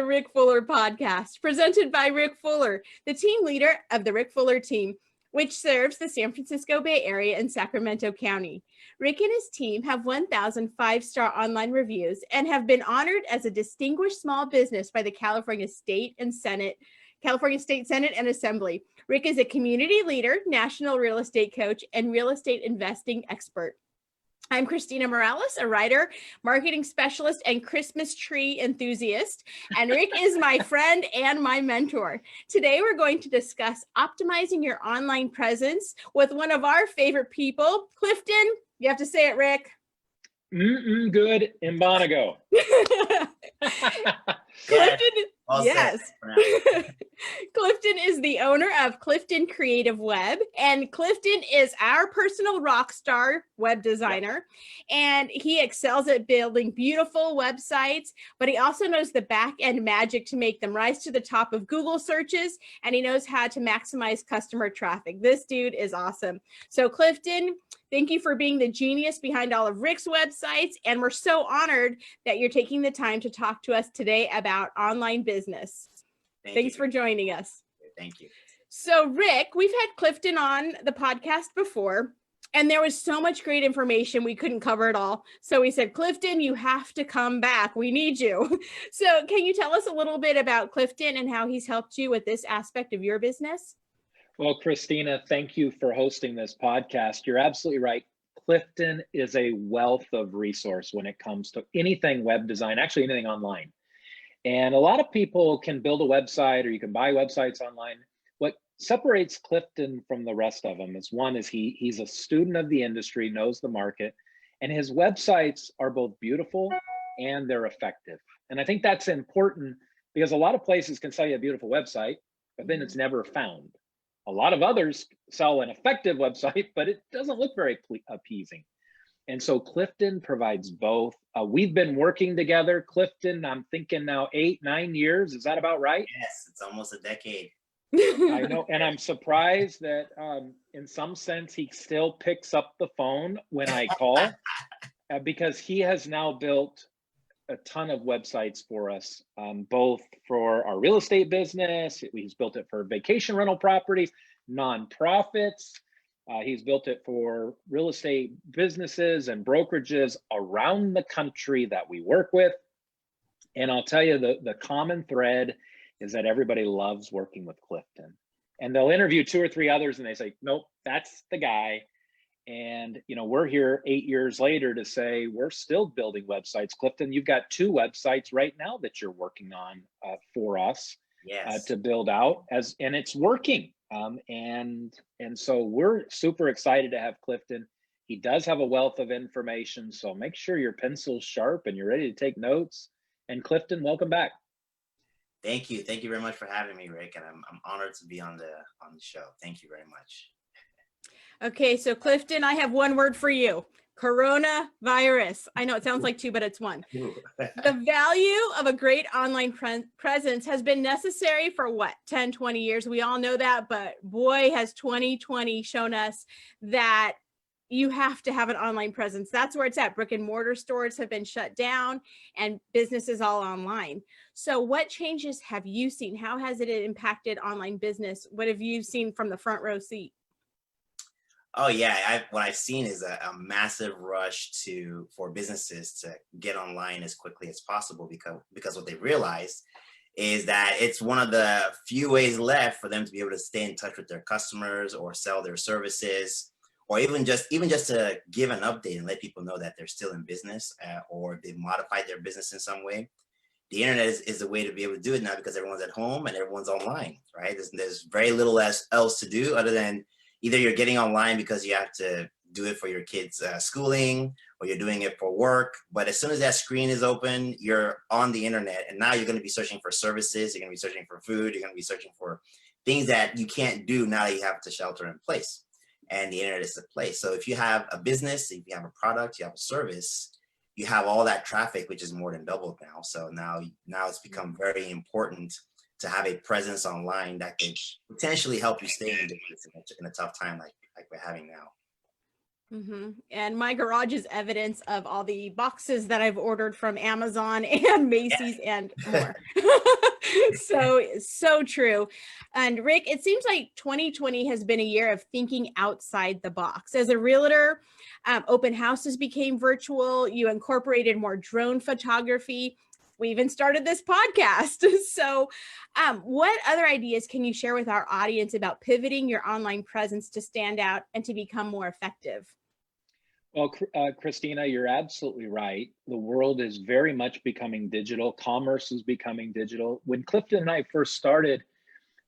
the Rick Fuller podcast, presented by Rick Fuller, the team leader of the Rick Fuller team, which serves the San Francisco Bay Area and Sacramento County. Rick and his team have 1,000 five-star online reviews and have been honored as a distinguished small business by the California State Senate and Assembly. Rick is a community leader, national real estate coach, and real estate investing expert. I'm Christina Morales, a writer, marketing specialist, and Christmas tree enthusiast. And Rick is my friend and my mentor. Today, we're going to discuss optimizing your online presence with one of our favorite people, Clifton. You have to say it, Rick. Good. Imbanago. Clifton, yes. Clifton is the owner of Clifton Creative Web, and Clifton is our personal rock star web designer, and he excels at building beautiful websites, but he also knows the back end magic to make them rise to the top of Google searches, and he knows how to maximize customer traffic. This dude is awesome. So Clifton, thank you for being the genius behind all of Rick's websites, and we're so honored that you're taking the time to talk to us today about online business. Thanks for joining us. Thank you. So Rick, we've had Clifton on the podcast before, and there was so much great information. We couldn't cover it all. So we said, Clifton, you have to come back. We need you. So can you tell us a little bit about Clifton and how he's helped you with this aspect of your business? Well, Christina, thank you for hosting this podcast. You're absolutely right. Clifton is a wealth of resource when it comes to anything web design, actually anything online. And a lot of people can build a website or you can buy websites online. What separates Clifton from the rest of them is he's a student of the industry, knows the market, and his websites are both beautiful and they're effective. And I think that's important because a lot of places can sell you a beautiful website, but then it's never found. A lot of others sell an effective website, but it doesn't look very appeasing. And so Clifton provides both. We've been working together, Clifton, I'm thinking now 8-9 years. Is that about right? Yes, it's almost a decade. I know, and I'm surprised that in some sense, he still picks up the phone when I call because he has now built a ton of websites for us, both for our real estate business. He's built it for vacation rental properties, nonprofits. He's built it for real estate businesses and brokerages around the country that we work with. And I'll tell you, the common thread is that everybody loves working with Clifton. And they'll interview 2 or 3 others and they say, nope, that's the guy. And we're here 8 years later to say we're still building websites. Clifton, you've got 2 websites right now that you're working on for us. Yes. To build out and it's working. And so we're super excited to have Clifton. He does have a wealth of information, so make sure your pencil's sharp and you're ready to take notes. And Clifton, welcome back. Thank you. Thank you very much for having me, Rick. And I'm honored to be on the show. Thank you very much. Okay, so Clifton, I have one word for you. Coronavirus. I know it sounds like 2, but it's 1. The value of a great online presence has been necessary for 10, 20 years. We all know that, but boy, has 2020 shown us that you have to have an online presence. That's where it's at. Brick and mortar stores have been shut down and businesses all online. So what changes have you seen? How has it impacted online business? What have you seen from the front row seat? Oh yeah, what I've seen is a massive rush for businesses to get online as quickly as possible because what they realized is that it's one of the few ways left for them to be able to stay in touch with their customers or sell their services, or even just to give an update and let people know that they're still in business or they've modified their business in some way. The internet is the way to be able to do it now because everyone's at home and everyone's online, right? There's very little else to do other than either you're getting online because you have to do it for your kids' schooling, or you're doing it for work. But as soon as that screen is open, you're on the internet. And now you're going to be searching for services. You're going to be searching for food. You're going to be searching for things that you can't do now that you have to shelter in place. And the internet is the place. So if you have a business, if you have a product, you have a service, you have all that traffic, which is more than doubled now. So now it's become very important to have a presence online that can potentially help you stay in business in a tough time like we're having now. And my garage is evidence of all the boxes that I've ordered from Amazon and Macy's and more. So true. And Rick, it seems like 2020 has been a year of thinking outside the box. As a realtor, open houses became virtual. You incorporated more drone photography. We even started this podcast. So, what other ideas can you share with our audience about pivoting your online presence to stand out and to become more effective? Well, Christina, you're absolutely right. The world is very much becoming digital. Commerce is becoming digital. When Clifton and I first started,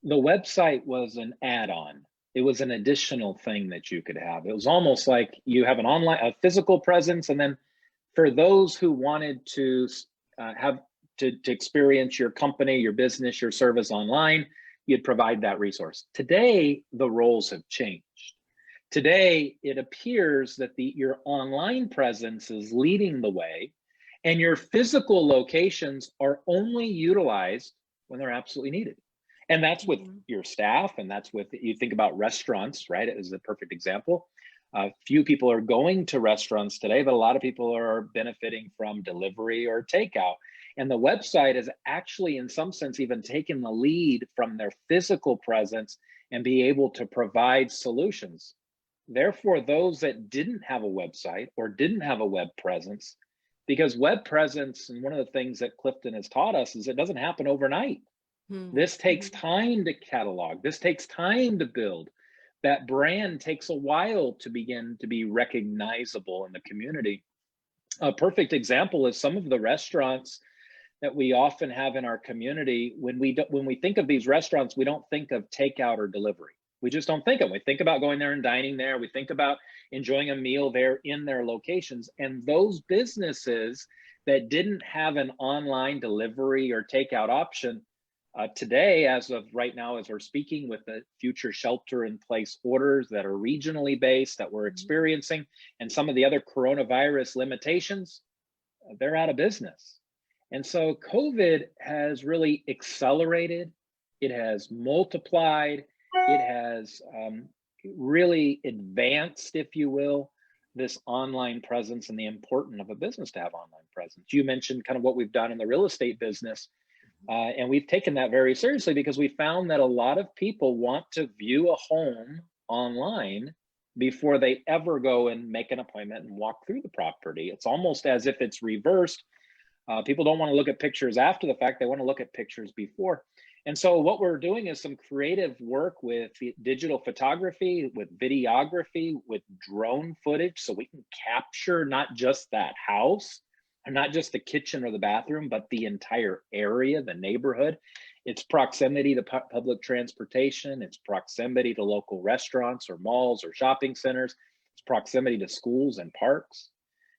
the website was an add-on. It was an additional thing that you could have. It was almost like you have a physical presence, and then for those who wanted to have to experience your company, your business, your service online, you'd provide that resource. Today, the roles have changed. Today, it appears that your online presence is leading the way, and your physical locations are only utilized when they're absolutely needed. And that's with your staff, and that's with, you think about restaurants, right? It is a perfect example. Few people are going to restaurants today, but a lot of people are benefiting from delivery or takeout. And the website has actually, in some sense, even taken the lead from their physical presence and be able to provide solutions. Therefore, those that didn't have a website or didn't have a web presence, because web presence, and one of the things that Clifton has taught us, is it doesn't happen overnight. This takes time to catalog. This takes time to build. That brand takes a while to begin to be recognizable in the community. A perfect example is some of the restaurants that we often have in our community. When we think of these restaurants, we don't think of takeout or delivery. We just don't think of it. We think about going there and dining there. We think about enjoying a meal there in their locations. And those businesses that didn't have an online delivery or takeout option, today, as of right now, as we're speaking, with the future shelter-in-place orders that are regionally based that we're experiencing, and some of the other coronavirus limitations, they're out of business. And so COVID has really accelerated, it has multiplied, it has really advanced, if you will, this online presence and the importance of a business to have online presence. You mentioned kind of what we've done in the real estate business, and we've taken that very seriously because we found that a lot of people want to view a home online before they ever go and make an appointment and walk through the property. It's almost as if it's reversed. People don't want to look at pictures after the fact, they want to look at pictures before. And so what we're doing is some creative work with digital photography, with videography, with drone footage, so we can capture not just that house, and not just the kitchen or the bathroom, but the entire area, the neighborhood, its proximity to public transportation, its proximity to local restaurants or malls or shopping centers, its proximity to schools and parks.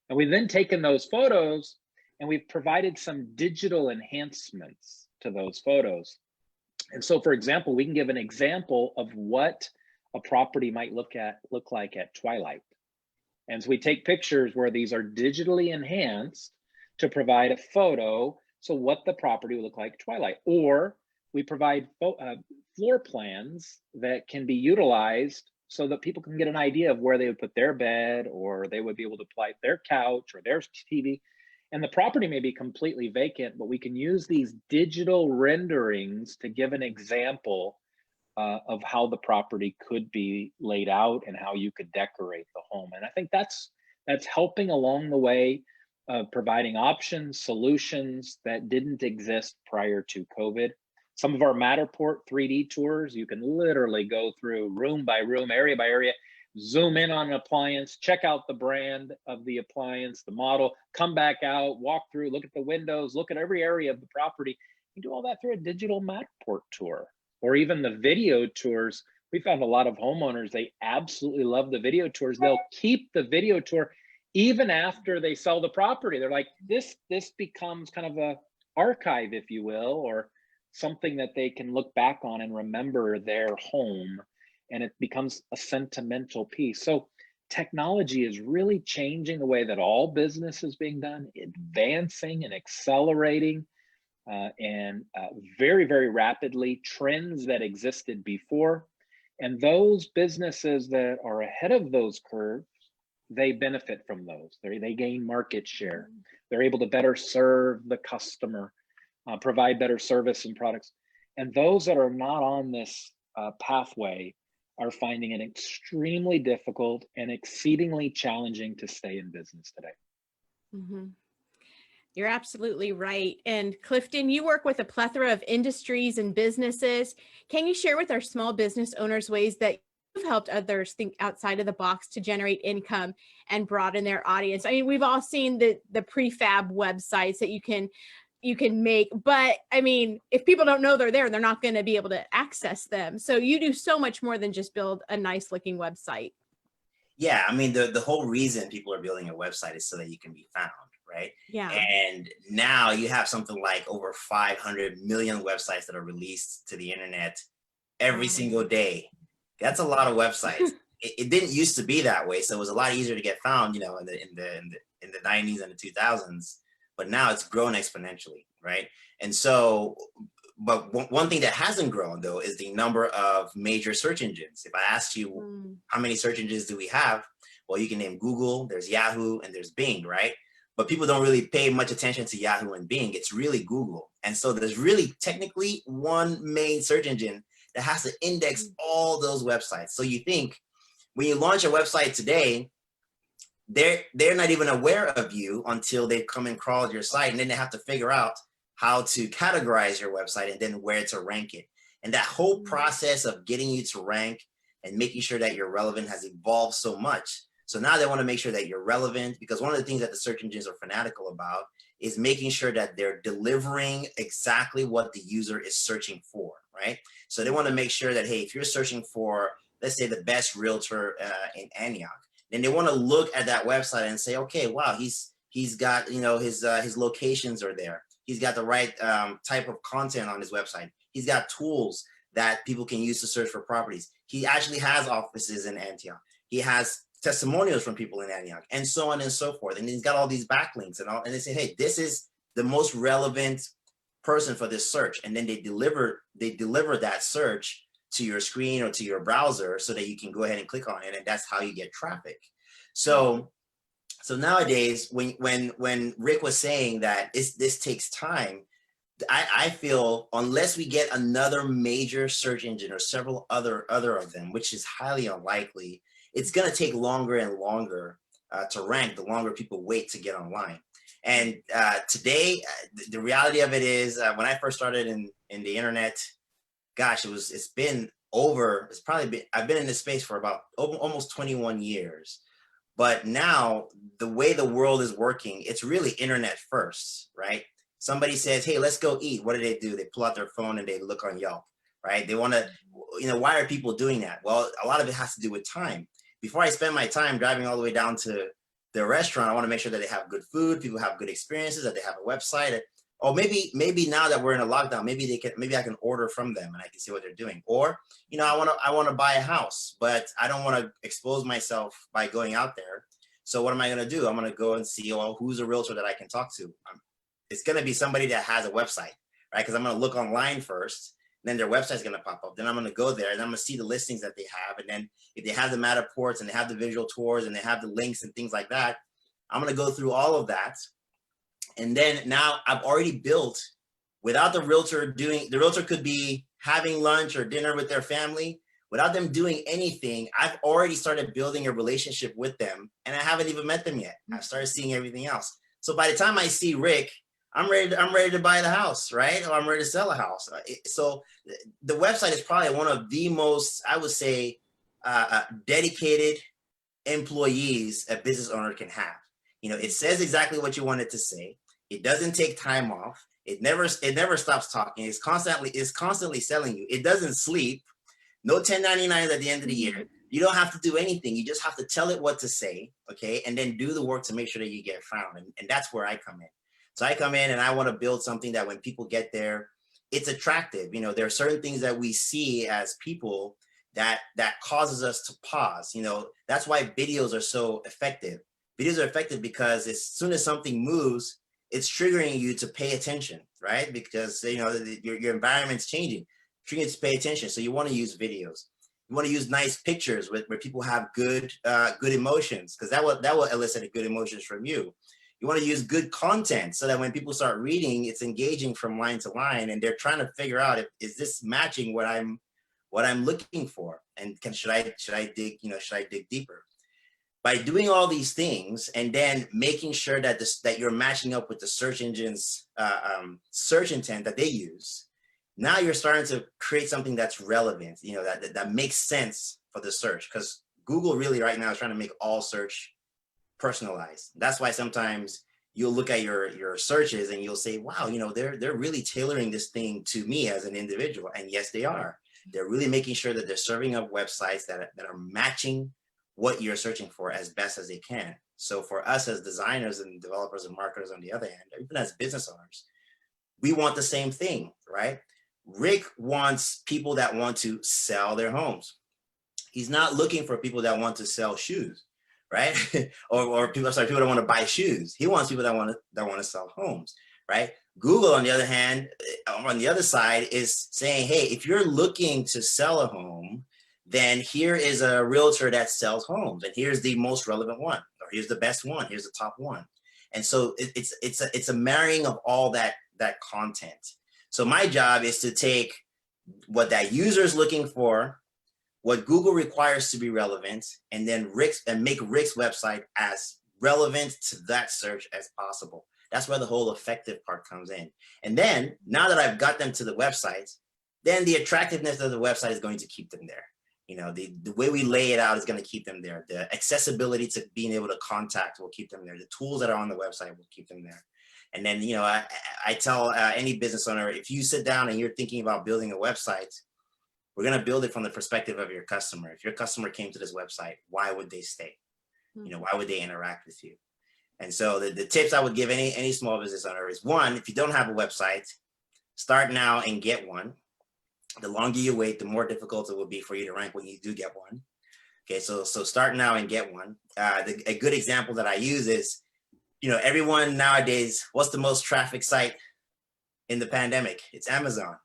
And we've then taken those photos and we've provided some digital enhancements to those photos. And so, for example, we can give an example of what a property might look like at twilight. And so we take pictures where these are digitally enhanced to provide a photo, so what the property would look like twilight. Or we provide floor plans that can be utilized so that people can get an idea of where they would put their bed, or they would be able to apply their couch or their TV. And the property may be completely vacant, but we can use these digital renderings to give an example of how the property could be laid out and how you could decorate the home. And I think that's helping along the way of providing options, solutions that didn't exist prior to COVID. Some of our Matterport 3D tours, you can literally go through room by room, area by area, zoom in on an appliance, check out the brand of the appliance, the model, come back out, walk through, look at the windows, look at every area of the property. You do all that through a digital Matterport tour. Or even the video tours. We found a lot of homeowners, they absolutely love the video tours. They'll keep the video tour even after they sell the property. They're like, this becomes kind of a archive, if you will, or something that they can look back on and remember their home, and it becomes a sentimental piece. So technology is really changing the way that all business is being done, advancing and accelerating. Very, very rapidly, trends that existed before. And those businesses that are ahead of those curves they benefit from those. They gain market share. They're able to better serve the customer, provide better service and products. And those that are not on this pathway are finding it extremely difficult and exceedingly challenging to stay in business today. Mm-hmm. You're absolutely right. And Clifton, you work with a plethora of industries and businesses. Can you share with our small business owners ways that you've helped others think outside of the box to generate income and broaden their audience? I mean, we've all seen the prefab websites that you can make, but I mean, if people don't know they're there, they're not going to be able to access them. So you do so much more than just build a nice looking website. Yeah, I mean, the whole reason people are building a website is so that you can be found, right? Yeah. And now you have something like over 500 million websites that are released to the internet every single day. That's a lot of websites. It didn't used to be that way, so it was a lot easier to get found, you know, in the 90s and the 2000s. But now it's grown exponentially, right? And so, but one thing that hasn't grown though is the number of major search engines. If I asked you how many search engines do we have, well, you can name Google, there's Yahoo, and there's Bing, right? But people don't really pay much attention to Yahoo and Bing. It's really Google. And so there's really technically one main search engine that has to index all those websites. So you think when you launch a website today, they're not even aware of you until they've come and crawled your site, and then they have to figure out how to categorize your website and then where to rank it. And that whole process of getting you to rank and making sure that you're relevant has evolved so much. So now they want to make sure that you're relevant, because one of the things that the search engines are fanatical about is making sure that they're delivering exactly what the user is searching for, right? So they want to make sure that, hey, if you're searching for, let's say, the best realtor in Antioch, then they want to look at that website and say, okay, wow, he's got, you know, his locations are there. He's got the right type of content on his website. He's got tools that people can use to search for properties. He actually has offices in Antioch. He has testimonials from people in Antioch, and so on and so forth. And he's got all these backlinks and all. And they say, hey, this is the most relevant person for this search. And then they deliver that search to your screen or to your browser so that you can go ahead and click on it. And that's how you get traffic. So nowadays, when Rick was saying that this takes time, I feel unless we get another major search engine or several other of them, which is highly unlikely, it's going to take longer and longer to rank the longer people wait to get online. And today, the reality of it is when I first started in the internet, gosh, I've been in this space for about almost 21 years. But now the way the world is working, it's really internet first, right? Somebody says, hey, let's go eat. What do? They pull out their phone and they look on Yelp, right? They want to, why are people doing that? Well, a lot of it has to do with time. Before I spend my time driving all the way down to the restaurant, I want to make sure that they have good food, people have good experiences, that they have a website. Or maybe now that we're in a lockdown, maybe I can order from them and I can see what they're doing. Or, I want to buy a house, but I don't want to expose myself by going out there. So what am I going to do? I'm going to go and see, who's a realtor that I can talk to? It's going to be somebody that has a website, right? Because I'm going to look online first, then their website's going to pop up. Then I'm going to go there and I'm going to see the listings that they have. And then if they have the Matterports and they have the visual tours and they have the links and things like that, I'm going to go through all of that. And then now I've already built, without the realtor could be having lunch or dinner with their family. Without them doing anything, I've already started building a relationship with them, and I haven't even met them yet. I've started seeing everything else. So by the time I see Rick, I'm ready to buy the house, right? Or I'm ready to sell a house. So the website is probably one of the most, I would say, dedicated employees a business owner can have. It says exactly what you want it to say. It doesn't take time off. It never stops talking. It's constantly selling you. It doesn't sleep. No 1099s at the end of the year. You don't have to do anything. You just have to tell it what to say, okay? And then do the work to make sure that you get found. And that's where I come in. So I come in and I want to build something that when people get there, it's attractive. There are certain things that we see as people that causes us to pause. That's why videos are so effective. Videos are effective because as soon as something moves, it's triggering you to pay attention, right? Because your environment's changing, triggering you to pay attention. So you want to use videos. You want to use nice pictures where people have good emotions, because that will elicit a good emotions from you. You want to use good content so that when people start reading, it's engaging from line to line, and they're trying to figure out is this matching what I'm looking for, and should I dig deeper? By doing all these things and then making sure that that you're matching up with the search engines search intent that they use, now you're starting to create something that's relevant, that makes sense for the search, because Google really right now is trying to make all search personalized. That's why sometimes you'll look at your searches and you'll say, wow, they're really tailoring this thing to me as an individual. And yes, they are. They're really making sure that they're serving up websites that are matching what you're searching for as best as they can. So for us as designers and developers and marketers on the other hand, even as business owners, we want the same thing, right? Rick wants people that want to sell their homes. He's not looking for people that want to sell shoes, right? or people that want to buy shoes. He wants people that want to sell homes, right? Google, on the other hand, on the other side, is saying, hey, if you're looking to sell a home, then here is a realtor that sells homes, and here's the most relevant one, or here's the best one, here's the top one. And so it's a marrying of all that content. So my job is to take what that user is looking for, what Google requires to be relevant, and then make Rick's website as relevant to that search as possible. That's where the whole effective part comes in. And then now that I've got them to the website, then the attractiveness of the website is going to keep them there. The way we lay it out is going to keep them there. The accessibility to being able to contact will keep them there. The tools that are on the website will keep them there. And then, I tell any business owner, if you sit down and you're thinking about building a website, we're going to build it from the perspective of your customer. If your customer came to this website, why would they stay? Why would they interact with you? And so the tips I would give any small business owner is, one, if you don't have a website, start now and get one. The longer you wait, the more difficult it will be for you to rank when you do get one. Okay, so start now and get one. A good example that I use is, everyone nowadays, what's the most traffic site in the pandemic? It's Amazon.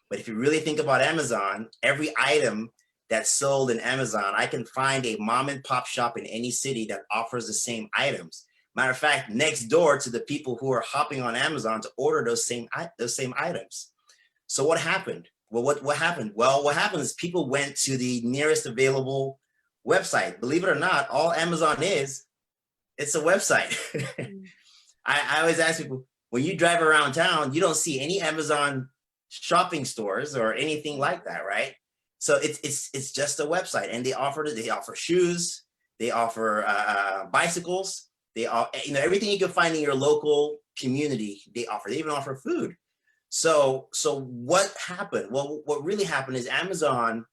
But if you really think about Amazon, every item that's sold in Amazon, I can find a mom and pop shop in any city that offers the same items. Matter of fact, next door to the people who are hopping on Amazon to order those same items. So what happened? Well, what happened? Well, what happened is people went to the nearest available website. Believe it or not, all Amazon it's a website. I always ask people, when you drive around town, you don't see any Amazon shopping stores or anything like that, right? So it's just a website, and they offer shoes, they offer bicycles, they everything you can find in your local community. They even offer food. So what happened? Well, what really happened is Amazon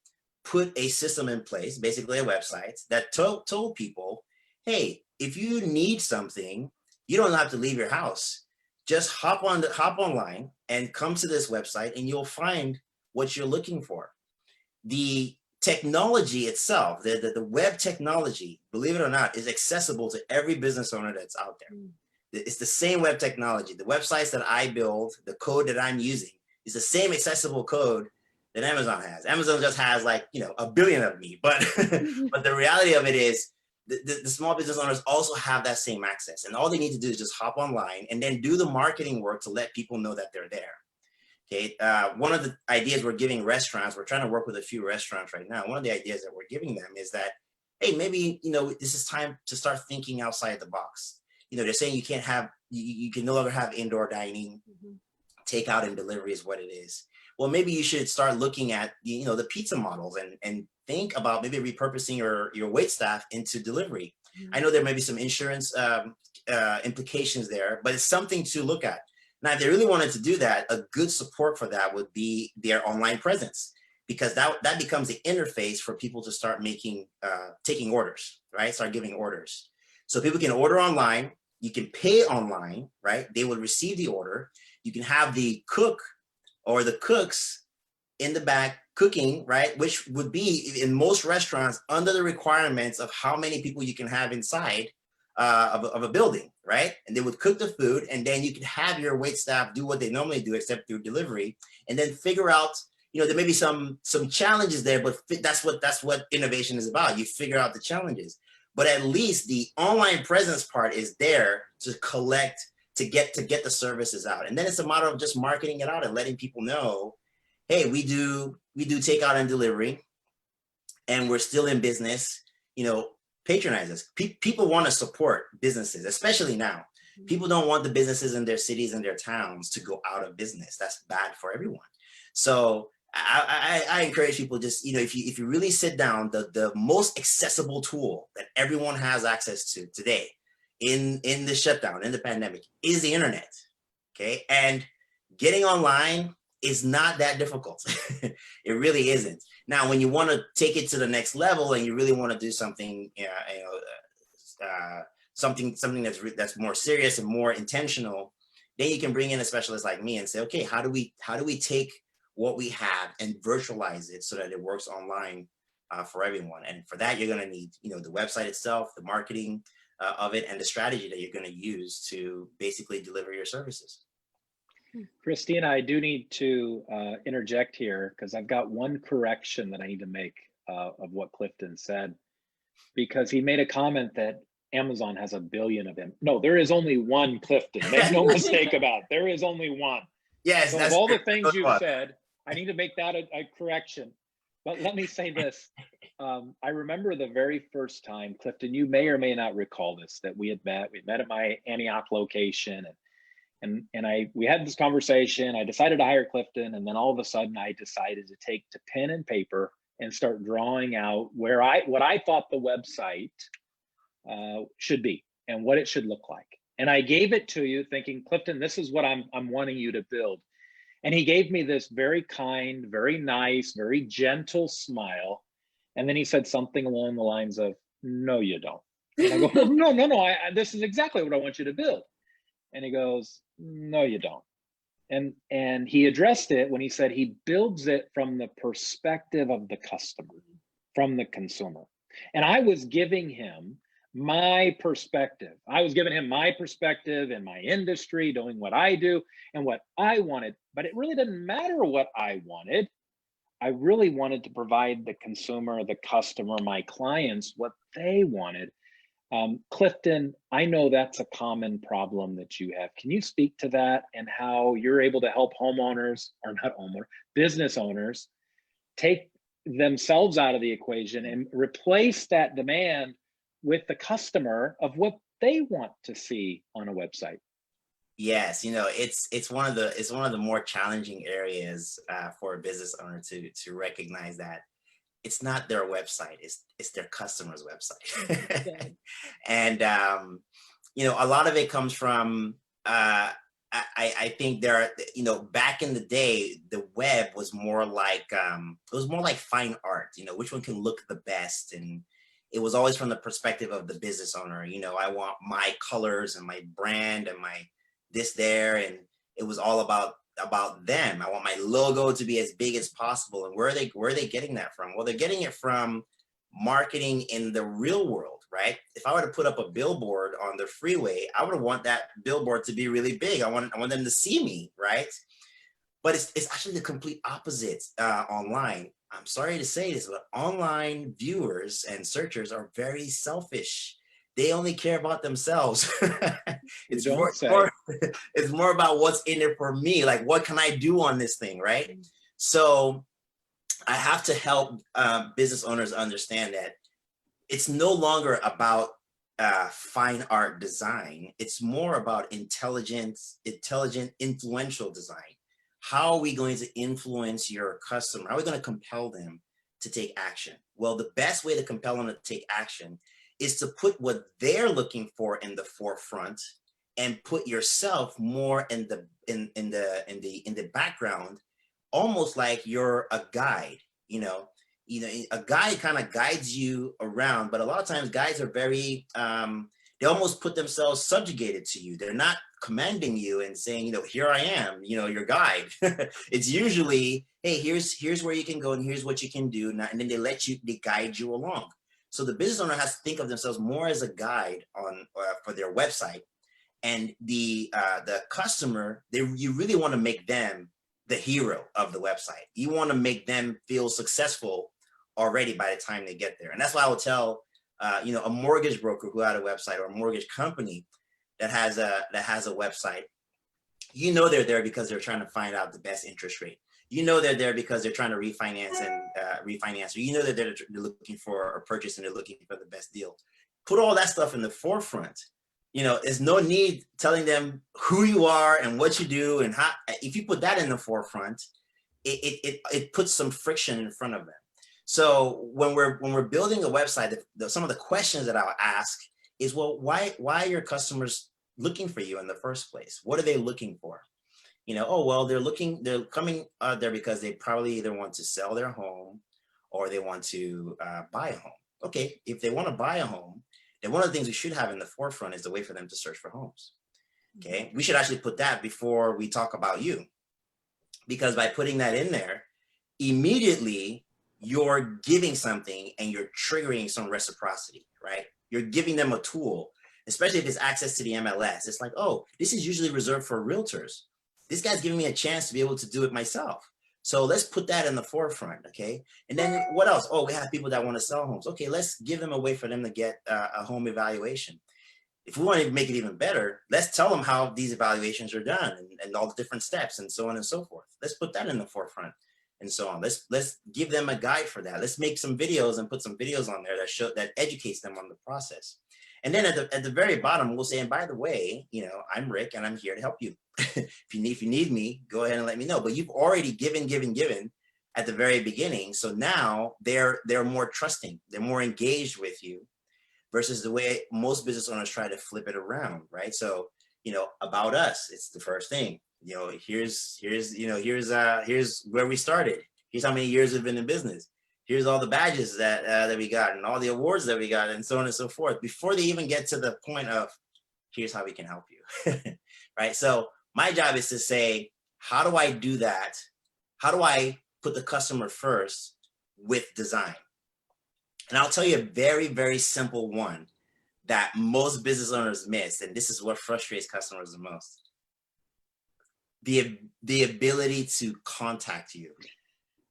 put a system in place, basically a website that told people, hey, if you need something, you don't have to leave your house. Just hop online and come to this website, and you'll find what you're looking for. The technology itself, the web technology, believe it or not, is accessible to every business owner that's out there. It's the same web technology. The websites that I build, the code that I'm using, is the same accessible code that Amazon has. Amazon just has a billion of me, but but the reality of it is the small business owners also have that same access, and all they need to do is just hop online and then do the marketing work to let people know that they're there. Okay, one of the ideas we're giving restaurants, we're trying to work with a few restaurants right now. One of the ideas that we're giving them is that, hey, maybe this is time to start thinking outside the box. They're saying you can't have, you can no longer have indoor dining. Takeout and delivery is what it is. Well, maybe you should start looking at the pizza models and think about maybe repurposing your wait staff into delivery. I know there may be some insurance implications there, but it's something to look at. Now, if they really wanted to do that, a good support for that would be their online presence, because that becomes the interface for people to start taking orders, right? Start giving orders. So people can order online, you can pay online, right? They will receive the order. You can have the cook or the cooks in the back cooking, right? Which would be in most restaurants under the requirements of how many people you can have inside of a building, right? And they would cook the food, and then you could have your wait staff do what they normally do, except through delivery, and then figure out, there may be some challenges there, but that's what innovation is about. You figure out the challenges, but at least the online presence part is there to collect, to get the services out. And then it's a matter of just marketing it out and letting people know, hey, we do takeout and delivery, and we're still in business. Patronize us. People want to support businesses, especially now. People don't want the businesses in their cities and their towns to go out of business. That's bad for everyone. So I encourage people, just, if you really sit down, the most accessible tool that everyone has access to today in the shutdown, in the pandemic, is the internet. Okay. And getting online is not that difficult. It really isn't. Now, when you want to take it to the next level and you really want to do something, something that's more serious and more intentional, then you can bring in a specialist like me and say, okay, how do we take what we have and virtualize it so that it works online for everyone? And for that, you're going to need, the website itself, the marketing of it, and the strategy that you're going to use to basically deliver your services. Christina, I do need to interject here, because I've got one correction that I need to make of what Clifton said, because he made a comment that Amazon has 1 billion of them. No, there is only one Clifton. Make no mistake about it. There is only one. Yes. So of all the things you've said, I need to make that a correction. But let me say this. I remember the very first time, Clifton, you may or may not recall this, that we met at my Antioch location, and we had this conversation. I decided to hire Clifton, and then all of a sudden I decided to take to pen and paper and start drawing out what I thought the website should be and what it should look like. And I gave it to you thinking, Clifton, this is what I'm wanting you to build. And he gave me this very kind, very nice, very gentle smile. And then he said something along the lines of, no, you don't. And I go, well, no, this is exactly what I want you to build. And he goes, no, you don't. And he addressed it when he said he builds it from the perspective of the customer, from the consumer. And I was giving him my perspective. I was giving him my perspective in my industry, doing what I do and what I wanted. But it really didn't matter what I wanted. I really wanted to provide the consumer, the customer, my clients, what they wanted. Clifton, I know that's a common problem that you have. Can you speak to that and how you're able to help business owners take themselves out of the equation and replace that demand with the customer of what they want to see on a website? Yes, it's one of the more challenging areas for a business owner to recognize that it's not their website, it's their customer's website. And a lot of it comes from I think there are, back in the day, the web was more like fine art, which one can look the best. And it was always from the perspective of the business owner. I want my colors and my brand and my this there, and it was all about them. I want my logo to be as big as possible. And where are they getting that from? Well, they're getting it from marketing in the real world, right? If I were to put up a billboard on the freeway, I would want that billboard to be really big. I want them to see me, right? But it's actually the complete opposite online. I'm sorry to say this, but online viewers and searchers are very selfish. They only care about themselves. It's more about what's in it for me. Like, what can I do on this thing, right? So I have to help business owners understand that it's no longer about fine art design. It's more about intelligent, influential design. How are we going to influence your customer? How are we going to compel them to take action? Well, the best way to compel them to take action is to put what they're looking for in the forefront and put yourself more in the background, almost like you're a guide. A guide kind of guides you around, but a lot of times guides are very they almost put themselves subjugated to you. They're not commanding you and saying, here I am, your guide. It's usually, hey, here's where you can go and here's what you can do. And then they guide you along. So the business owner has to think of themselves more as a guide for their website, and the customer, you really want to make them the hero of the website. You want to make them feel successful already by the time they get there. And that's why I would tell, you know, a mortgage broker who had a website, or a mortgage company that has a website, you know, they're there because they're trying to find out the best interest rate. You know, they're there because they're trying to refinance and refinance. Or you know that they're looking for a purchase and they're looking for the best deal. Put all that stuff in the forefront. You know, there's no need telling them who you are and what you do and how. If you put that in the forefront, it puts some friction in front of them. So when we're building a website, some of the questions that I'll ask is, well, why are your customers looking for you in the first place? What are they looking for? You know, oh, well, they're coming out there because they probably either want to sell their home or they want to buy a home. Okay, if they want to buy a home, then one of the things we should have in the forefront is the way for them to search for homes. Okay, we should actually put that before we talk about you, because by putting that in there, immediately you're giving something and you're triggering some reciprocity, right? You're giving them a tool, especially if it's access to the MLS. It's like, oh, this is usually reserved for realtors. This guy's giving me a chance to be able to do it myself. So let's put that in the forefront, okay? And then what else? Oh, we have people that want to sell homes. Okay, let's give them a way for them to get a home evaluation. If we want to make it even better, let's tell them how these evaluations are done and all the different steps and so on and so forth. Let's put that in the forefront and so on. Let's give them a guide for that. Let's make some videos and put some videos on there that educates them on the process. And then at the very bottom, we'll say, and by the way, you know, I'm Rick and I'm here to help you. If you need me, go ahead and let me know. But you've already given at the very beginning. So now they're more trusting, they're more engaged with you, versus the way most business owners try to flip it around, right? So, you know, about us, it's the first thing. You know, here's where we started. Here's how many years we've been in business. Here's all the badges that we got and all the awards that we got and so on and so forth, before they even get to the point of, here's how we can help you, right? So my job is to say, how do I do that? How do I put the customer first with design? And I'll tell you a very, very simple one that most business owners miss, and this is what frustrates customers the most. The ability to contact you.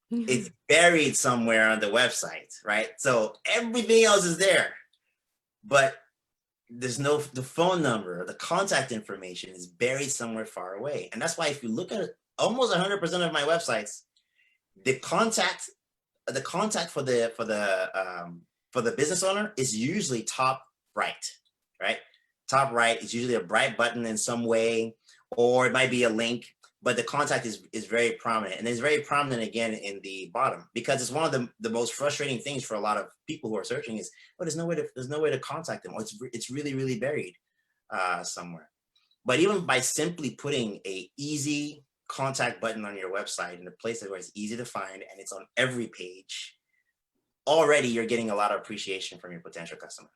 It's buried somewhere on the website, right? So everything else is there, but there's the phone number, the contact information is buried somewhere far away. And that's why if you look at almost 100% of my websites, the contact for the business owner is usually top right? Top right is usually a bright button in some way, or it might be a link, but the contact is very prominent, and it's very prominent again in the bottom, because it's one of the most frustrating things for a lot of people who are searching is, oh, there's no way to contact them, or it's really, really buried somewhere. But even by simply putting a easy contact button on your website in a place where it's easy to find and it's on every page, already you're getting a lot of appreciation from your potential customer.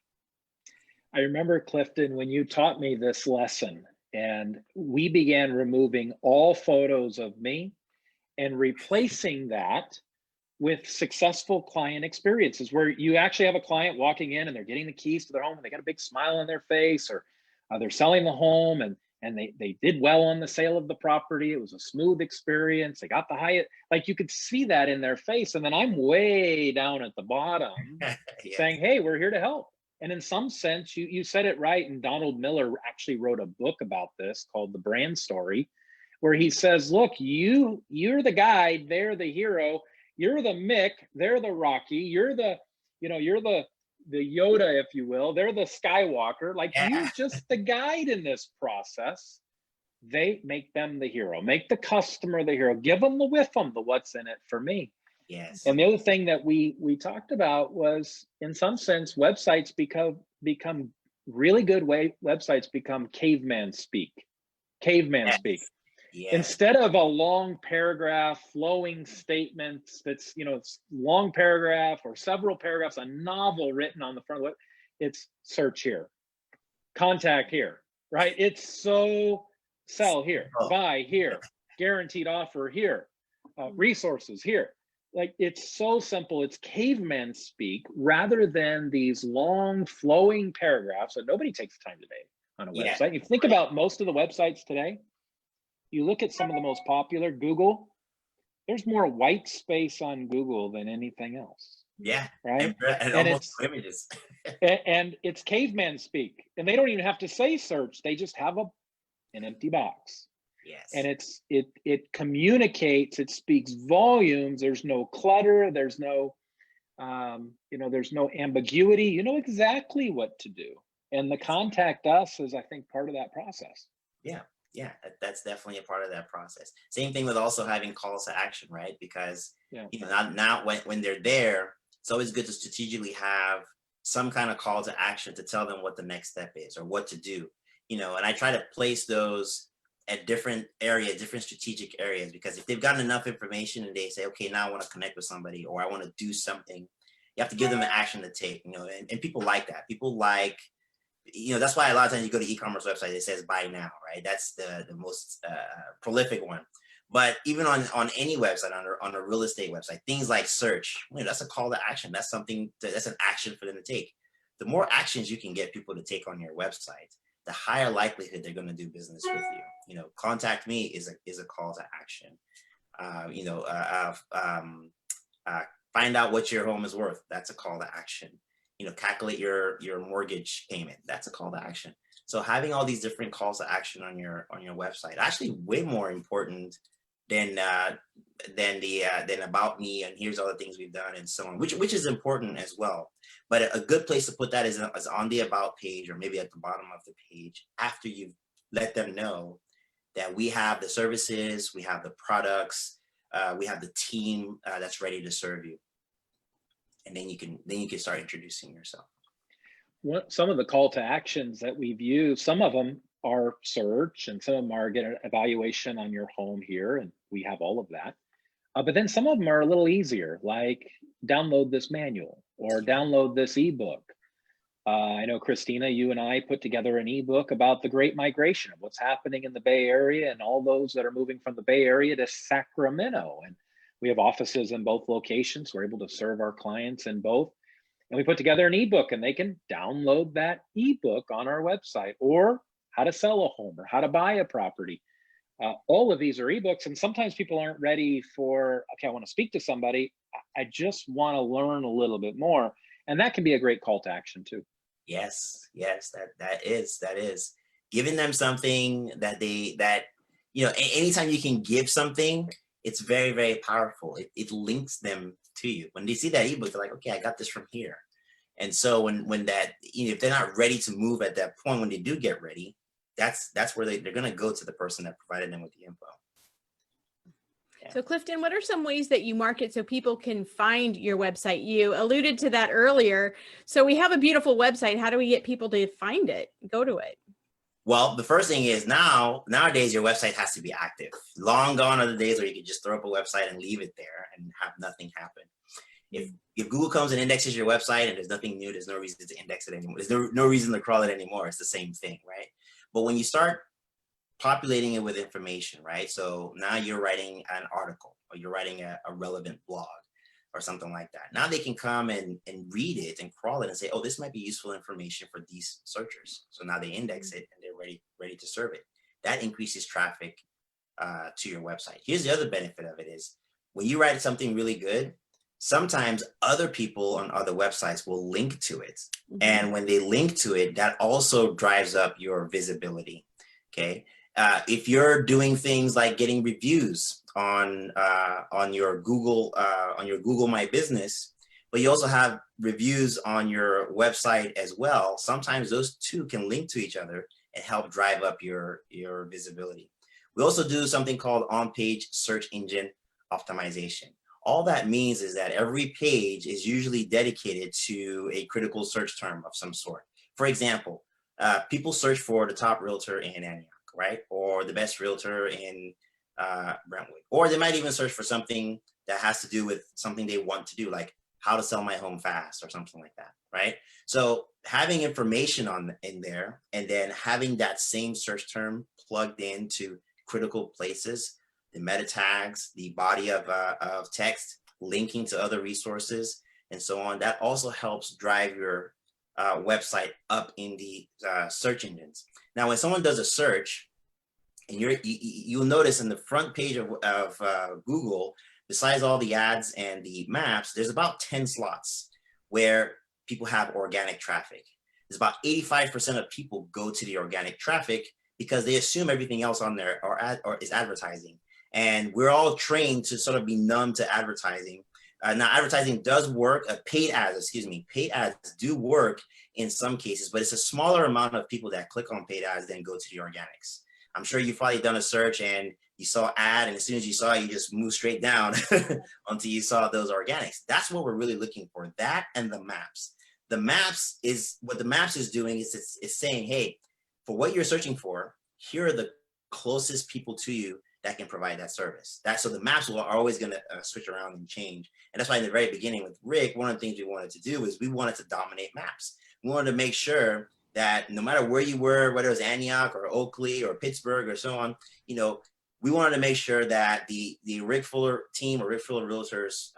I remember, Clifton, when you taught me this lesson, and we began removing all photos of me and replacing that with successful client experiences, where you actually have a client walking in and they're getting the keys to their home and they got a big smile on their face, or they're selling the home and they did well on the sale of the property. It was a smooth experience. They got the highest, like you could see that in their face. And then I'm way down at the bottom saying, hey, we're here to help. And in some sense, you said it right. And Donald Miller actually wrote a book about this called The Brand Story, where he says, look, you're the guide, they're the hero. You're the Mick, they're the Rocky. You're the Yoda, if you will. They're the Skywalker. Like, you're just the guide in this process. They make them the hero. Make the customer the hero. Give them the what's in it for me. Yes. And the other thing that we talked about was, in some sense, websites become really good websites become caveman speak. Speak. Yes. Instead of a long paragraph, flowing statements that's, it's long paragraph or several paragraphs, a novel written on the front of it, it's search here, contact here, right? It's so sell here, buy here, guaranteed offer here, resources here. Like, it's so simple. It's caveman speak rather than these long flowing paragraphs that nobody takes the time today on a website. You think about most of the websites today, you look at some of the most popular, Google, there's more white space on Google than anything else, Yeah, right? and And almost it's no images. and it's caveman speak, and they don't even have to say search. They just have an empty box, and Yes. it communicates. It speaks volumes. There's no clutter. There's no there's no ambiguity. You know exactly what to do, and the contact us is, I think, part of that process. Yeah, yeah, that's definitely a part of that process. Same thing with also having calls to action, right? Because Yeah. not now when they're there, it's always good to strategically have some kind of call to action to tell them what the next step is or what to do. And I try to place those at different areas, different strategic areas, because if they've gotten enough information and they say, okay, now I want to connect with somebody or I want to do something, you have to give them an action to take, and people like that. People like, that's why a lot of times you go to e-commerce website, it says buy now, right? That's the most prolific one. But even on any website, on a real estate website, things like search, that's a call to action. That's that's an action for them to take. The more actions you can get people to take on your website, the higher likelihood they're going to do business with you. Contact me is a call to action. Find out what your home is worth. That's a call to action. Calculate your mortgage payment. That's a call to action. So having all these different calls to action on your website, actually way more important than about me and here's all the things we've done and so on, which is important as well. But a good place to put that is on the about page, or maybe at the bottom of the page, after you've let them know that we have the services, we have the products, we have the team that's ready to serve you. And then you can start introducing yourself. Some of the call to actions that we've used, some of them are search and some of them are get an evaluation on your home here, and we have all of that. But then some of them are a little easier, like download this manual or download this ebook. I know, Christina, you and I put together an ebook about the Great Migration of what's happening in the Bay Area and all those that are moving from the Bay Area to Sacramento. And we have offices in both locations. We're able to serve our clients in both. And we put together an ebook, and they can download that ebook on our website, or how to sell a home or how to buy a property. All of these are ebooks, and sometimes people aren't ready for, okay, I want to speak to somebody. I just want to learn a little bit more. And that can be a great call to action too. Yes, that is giving them something that anytime you can give something, it's very, very powerful. It links them to you. When they see that ebook, they're like, okay, I got this from here. And so when that, if they're not ready to move at that point, when they do get ready, that's where they're going to go to the person that provided them with the info. Yeah. So Clifton, what are some ways that you market so people can find your website? You alluded to that earlier. So we have a beautiful website. How do we get people to find it, go to it? Well, the first thing is nowadays your website has to be active. Long gone are the days where you can just throw up a website and leave it there and have nothing happen. If Google comes and indexes your website and there's nothing new, there's no reason to index it anymore. There's no reason to crawl it anymore. It's the same thing, right? But when you start populating it with information, right? So now you're writing an article or you're writing a relevant blog or something like that. Now they can come and read it and crawl it and say, oh, this might be useful information for these searchers. So now they index it and they're ready to serve it. That increases traffic to your website. Here's the other benefit of it is when you write something really good, sometimes other people on other websites will link to it. Mm-hmm. And when they link to it, that also drives up your visibility. Okay. If you're doing things like getting reviews on your Google My Business, but you also have reviews on your website as well, sometimes those two can link to each other and help drive up your visibility. We also do something called on-page search engine optimization. All that means is that every page is usually dedicated to a critical search term of some sort. For example, people search for the top realtor in Antioch, right? Or the best realtor in Brentwood. Or they might even search for something that has to do with something they want to do, like how to sell my home fast or something like that, right? So having information in there and then having that same search term plugged into critical places, the meta tags, the body of text, linking to other resources, and so on, that also helps drive your website up in the search engines. Now, when someone does a search, and you'll notice in the front page of Google, besides all the ads and the maps, there's about 10 slots where people have organic traffic. There's about 85% of people go to the organic traffic because they assume everything else on there or is advertising. And we're all trained to sort of be numb to advertising. Now, advertising does work. Paid ads do work in some cases, but it's a smaller amount of people that click on paid ads than go to the organics. I'm sure you've probably done a search and you saw ad, and as soon as you saw it, you just move straight down until you saw those organics. That's what we're really looking for, that and the maps. The maps is, what the maps is doing is it's saying, hey, for what you're searching for, here are the closest people to you that can provide that service. So the maps are always going to switch around and change. And that's why in the very beginning with Rick, one of the things we wanted to do is we wanted to dominate maps. We wanted to make sure that no matter where you were, whether it was Antioch or Oakley or Pittsburgh or so on, you know, we wanted to make sure that the Rick Fuller team or Rick Fuller Realtors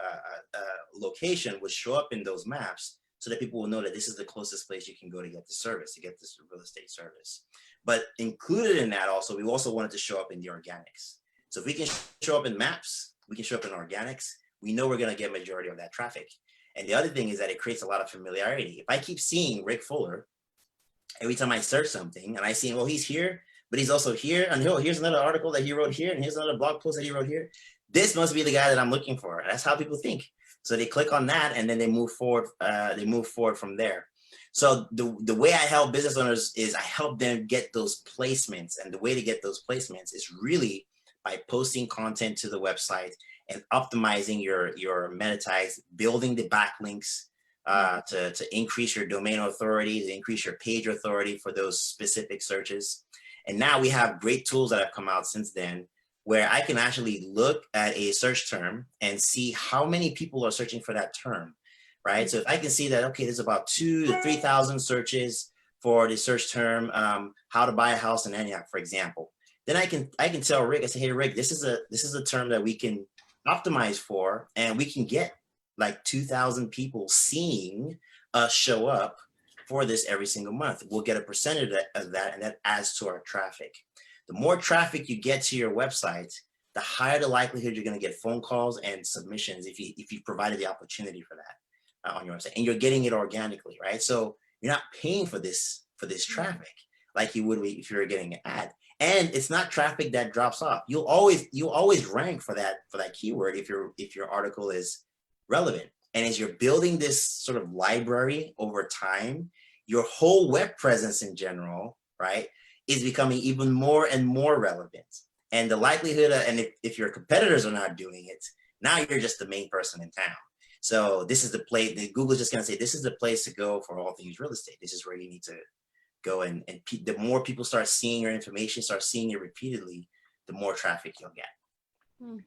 location would show up in those maps so that people will know that this is the closest place you can go to get the service, to get this real estate service. But included in that also, we also wanted to show up in the organics. So if we can show up in maps, we can show up in organics, we know we're gonna get majority of that traffic. And the other thing is that it creates a lot of familiarity. If I keep seeing Rick Fuller, every time I search something and I see him, well, he's here, but he's also here, and here's another article that he wrote here, and here's another blog post that he wrote here. This must be the guy that I'm looking for. That's how people think. So they click on that and then they move forward. They move forward from there. So the way I help business owners is I help them get those placements, and the way to get those placements is really by posting content to the website and optimizing your meta tags, building the backlinks to increase your domain authority, to increase your page authority for those specific searches. And now we have great tools that have come out since then, where I can actually look at a search term and see how many people are searching for that term, right? So if I can see that, okay, there's about 2,000 to 3,000 searches for the search term, how to buy a house in Antioch, for example, then I can tell Rick, I say, hey, Rick, this is a term that we can optimize for, and we can get like 2,000 people seeing us show up for this every single month. We'll get a percentage of that, and that adds to our traffic. The more traffic you get to your website, the higher the likelihood you're going to get phone calls and submissions if you provided the opportunity for that on your website, and you're getting it organically, right? So you're not paying for this traffic like you would if you were getting an ad, and it's not traffic that drops off. You'll always rank for that keyword if your article is relevant. And as you're building this sort of library over time, your whole web presence in general, right, is becoming even more and more relevant. And the likelihood and if your competitors are not doing it, now you're just the main person in town. So this is the place, Google's just gonna say, this is the place to go for all things real estate. This is where you need to go. And the more people start seeing your information, start seeing it repeatedly, the more traffic you'll get.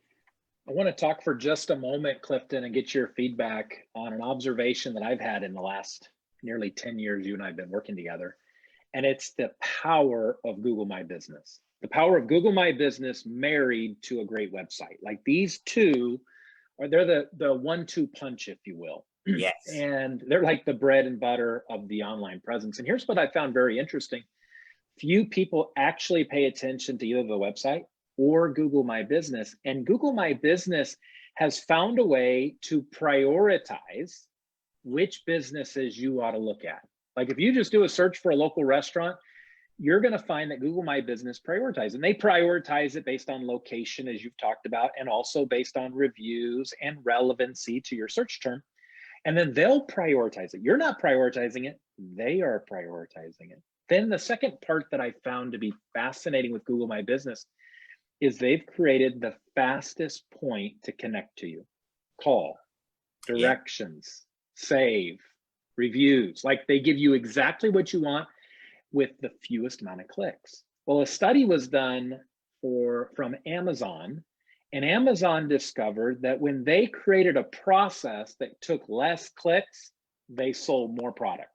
I want to talk for just a moment, Clifton, and get your feedback on an observation that I've had in the last nearly 10 years you and I have been working together. And it's the power of Google My Business. The power of Google My Business married to a great website. Like these two, they're the 1-2 punch, if you will. Yes. And they're like the bread and butter of the online presence. And here's what I found very interesting. Few people actually pay attention to either the website or Google My Business. And Google My Business has found a way to prioritize which businesses you ought to look at. Like if you just do a search for a local restaurant, you're going to find that Google My Business prioritizes. And they prioritize it based on location, as you've talked about, and also based on reviews and relevancy to your search term. And then they'll prioritize it. You're not prioritizing it, they are prioritizing it. Then the second part that I found to be fascinating with Google My Business is they've created the fastest point to connect to you. Call, directions, save, reviews. Like they give you exactly what you want with the fewest amount of clicks. Well, a study was done from Amazon, and Amazon discovered that when they created a process that took less clicks, they sold more product.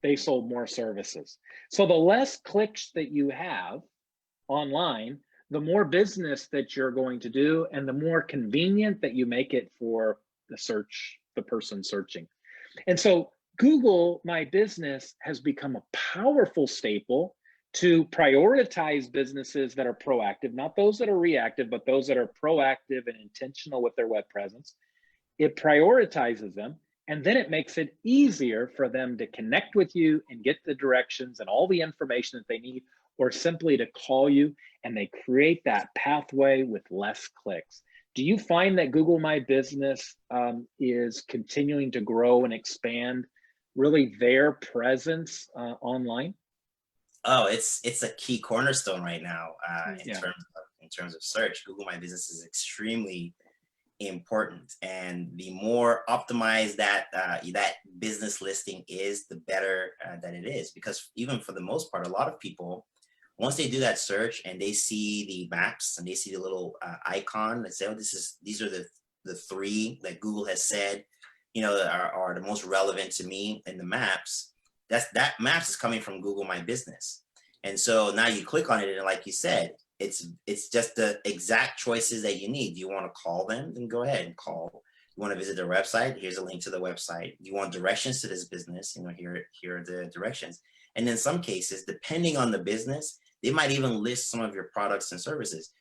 They sold more services. So the less clicks that you have online, the more business that you're going to do, and the more convenient that you make it for the person searching. And so Google My Business has become a powerful staple to prioritize businesses that are proactive, not those that are reactive, but those that are proactive and intentional with their web presence. It prioritizes them, and then it makes it easier for them to connect with you and get the directions and all the information that they need, or simply to call you, and they create that pathway with less clicks. Do you find that Google My Business is continuing to grow and expand really their presence online? Oh, it's a key cornerstone right now Yeah. in terms of search. Google My Business is extremely important, and the more optimized that that business listing is, the better that it is. Because even for the most part, a lot of people, once they do that search and they see the maps and they see the little icon that say, "Oh, these are the three that Google has said, you know, are the most relevant to me in the maps." That maps is coming from Google My Business, and so now you click on it, and like you said, it's just the exact choices that you need. Do you want to call them? Then go ahead and call. You want to visit their website? Here's a link to the website. You want directions to this business? You know, here are the directions. And in some cases, depending on the business, they might even list some of your products and services.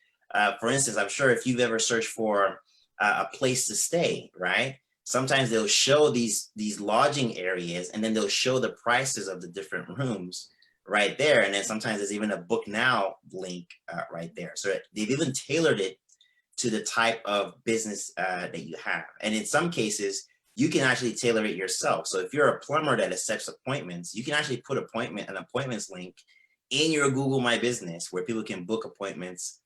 For instance, I'm sure if you've ever searched for a place to stay, right? Sometimes they'll show these lodging areas, and then they'll show the prices of the different rooms right there. And then sometimes there's even a book now link right there. So they've even tailored it to the type of business that you have. And in some cases, you can actually tailor it yourself. So if you're a plumber that accepts appointments, you can actually put an appointments link in your Google My Business where people can book appointments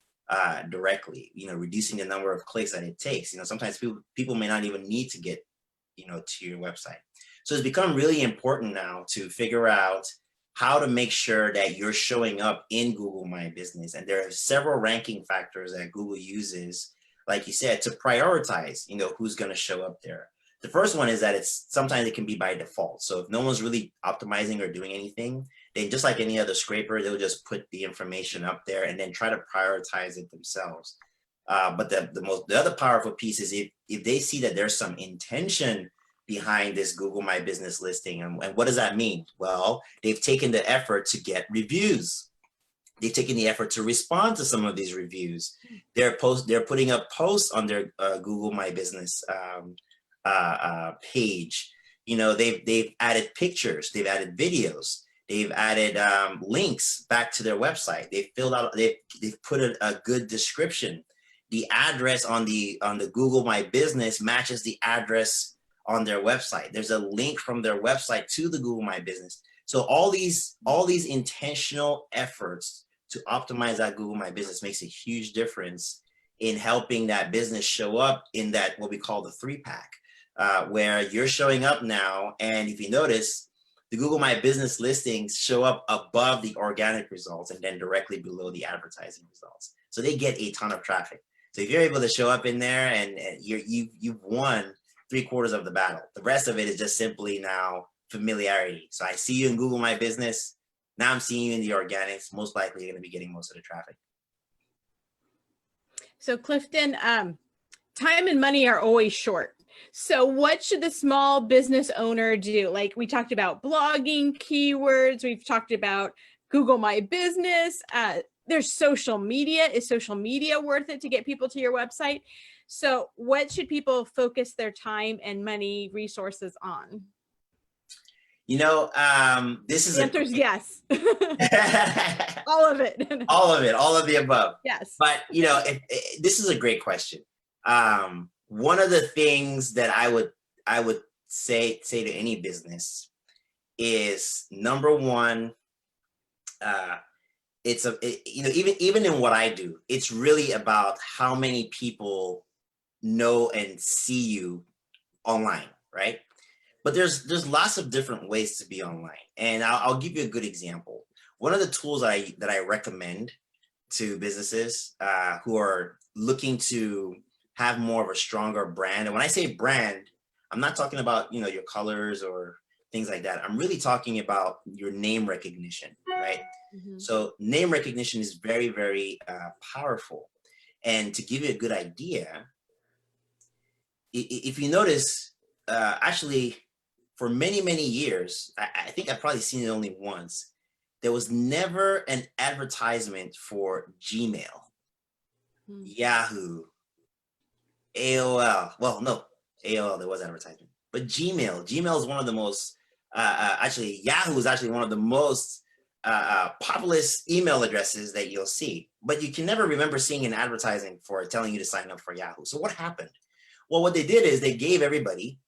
directly, you know, reducing the number of clicks that it takes. You know, sometimes people may not even need to get, you know, to your website. So it's become really important now to figure out how to make sure that you're showing up in Google My Business. And there are several ranking factors that Google uses, like you said, to prioritize, you know, who's going to show up there. The first one is that sometimes it can be by default. So if no one's really optimizing or doing anything, then just like any other scraper, they'll just put the information up there and then try to prioritize it themselves. But the other powerful piece is if they see that there's some intention behind this Google My Business listing. And what does that mean? Well, they've taken the effort to get reviews. They've taken the effort to respond to some of these reviews. They're putting up posts on their Google My Business page. You know, they've added pictures, they've added videos, they've added links back to their website. They've put a good description. The address on the Google My Business matches the address on their website. There's a link from their website to the Google My Business. So all these intentional efforts to optimize that Google My Business makes a huge difference in helping that business show up in that what we call the 3-pack, where you're showing up now. And if you notice, the Google My Business listings show up above the organic results and then directly below the advertising results. So they get a ton of traffic. So if you're able to show up in there, and you've won 3/4 of the battle. The rest of it is just simply now familiarity. So I see you in Google My Business. Now I'm seeing you in the organics. Most likely you're going to be getting most of the traffic. So Clifton, time and money are always short. So what should the small business owner do? Like we talked about blogging, keywords. We've talked about Google My Business. There's social media. Is social media worth it to get people to your website? So what should people focus their time and money resources on? You know, this is the answer is yes. All of it. All of the above. Yes. But you know, this is a great question. One of the things that I would say to any business is, number one, you know, even in what I do, it's really about how many people know and see you online, right? But there's lots of different ways to be online, and I'll give you a good example. One of the tools that I recommend to businesses who are looking to have more of a stronger brand, and when I say brand, I'm not talking about, you know, your colors or things like that. I'm really talking about your name recognition, right? Mm-hmm. So name recognition is very, very powerful. And to give you a good idea, if you notice, actually, for many, many years, I think I've probably seen it only once. there was never an advertisement for Gmail, Yahoo, AOL. Well, no, AOL, there was advertisement, but Gmail is one of the most, actually, Yahoo is actually one of the most populous email addresses that you'll see, but you can never remember seeing an advertising for telling you to sign up for Yahoo. So what happened? Well, what they did is they gave everybody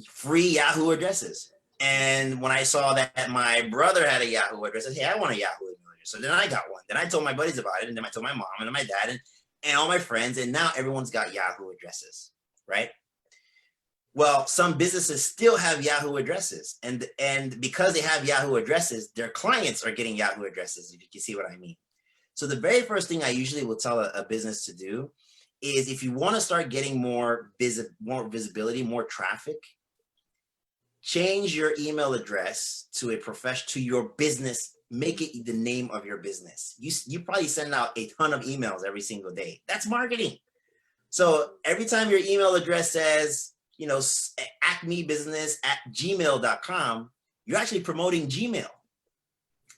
free Yahoo addresses. And when I saw that my brother had a Yahoo address, I said, hey, I want a Yahoo email address. So then I got one. Then I told my buddies about it. And then I told my mom and my dad and all my friends. And now everyone's got Yahoo addresses, right? Well, some businesses still have Yahoo addresses. And because they have Yahoo addresses, their clients are getting Yahoo addresses, if you can see what I mean. So the very first thing I usually will tell a business to do is, if you want to start getting more visibility, more traffic, change your email address to to your business. Make it the name of your business. You probably send out a ton of emails every single day. That's marketing. So every time your email address says, you know, acmebusiness@gmail.com, you're actually promoting Gmail.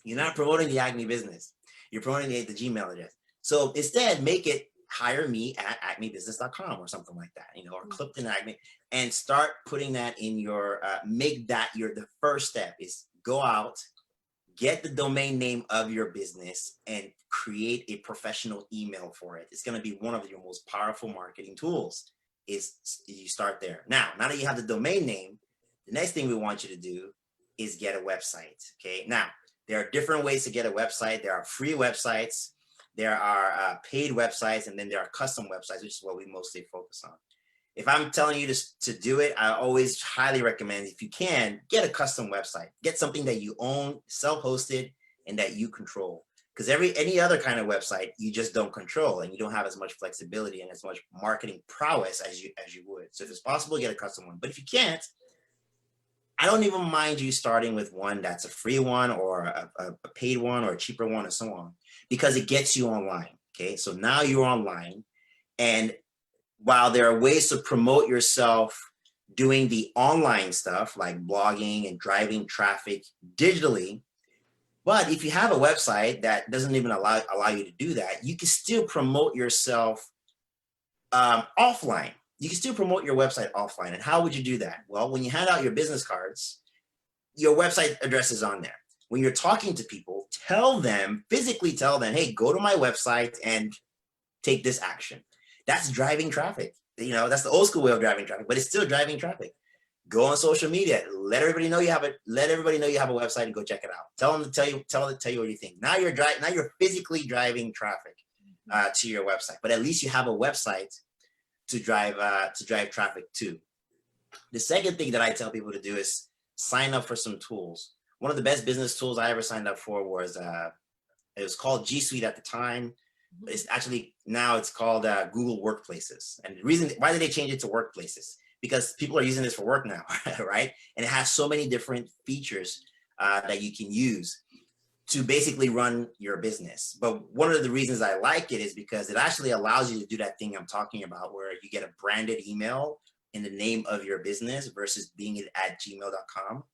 You're not promoting the Acme business. You're promoting the Gmail address. So instead, make it hire me at acmebusiness.com or something like that, you know, or Clifton Acme, and start putting that in your, make that the first step is go out, get the domain name of your business and create a professional email for it. It's going to be one of your most powerful marketing tools. Is you start there. Now that you have the domain name, the next thing we want you to do is get a website. Okay. Now, there are different ways to get a website. There are free websites. There are paid websites, and then there are custom websites, which is what we mostly focus on. If I'm telling you to do it, I always highly recommend, if you can, get a custom website. Get something that you own, self-hosted, and that you control. Because any other kind of website, you just don't control, and you don't have as much flexibility and as much marketing prowess as you would. So if it's possible, get a custom one. But if you can't, I don't even mind you starting with one that's a free one or a paid one or a cheaper one and so on, because it gets you online. Okay, so now you're online, and while there are ways to promote yourself doing the online stuff like blogging and driving traffic digitally, but if you have a website that doesn't even allow you to do that, you can still promote yourself offline. You can still promote your website offline. And how would you do that? Well, when you hand out your business cards, your website address is on there. When you're talking to people, physically tell them, hey, go to my website and take this action. That's driving traffic. You know, that's the old school way of driving traffic, but it's still driving traffic. Go on social media. Let everybody know you have a website and go check it out. Tell them to tell you what you think. Now you're physically driving traffic to your website, but at least you have a website to drive traffic to. The second thing that I tell people to do is sign up for some tools. One of the best business tools I ever signed up for was it was called G Suite at the time. But it's actually now it's called Google Workplaces. And the reason why did they change it to Workplaces? Because people are using this for work now, right? And it has so many different features that you can use to basically run your business. But one of the reasons I like it is because it actually allows you to do that thing I'm talking about, where you get a branded email in the name of your business versus being it at gmail.com.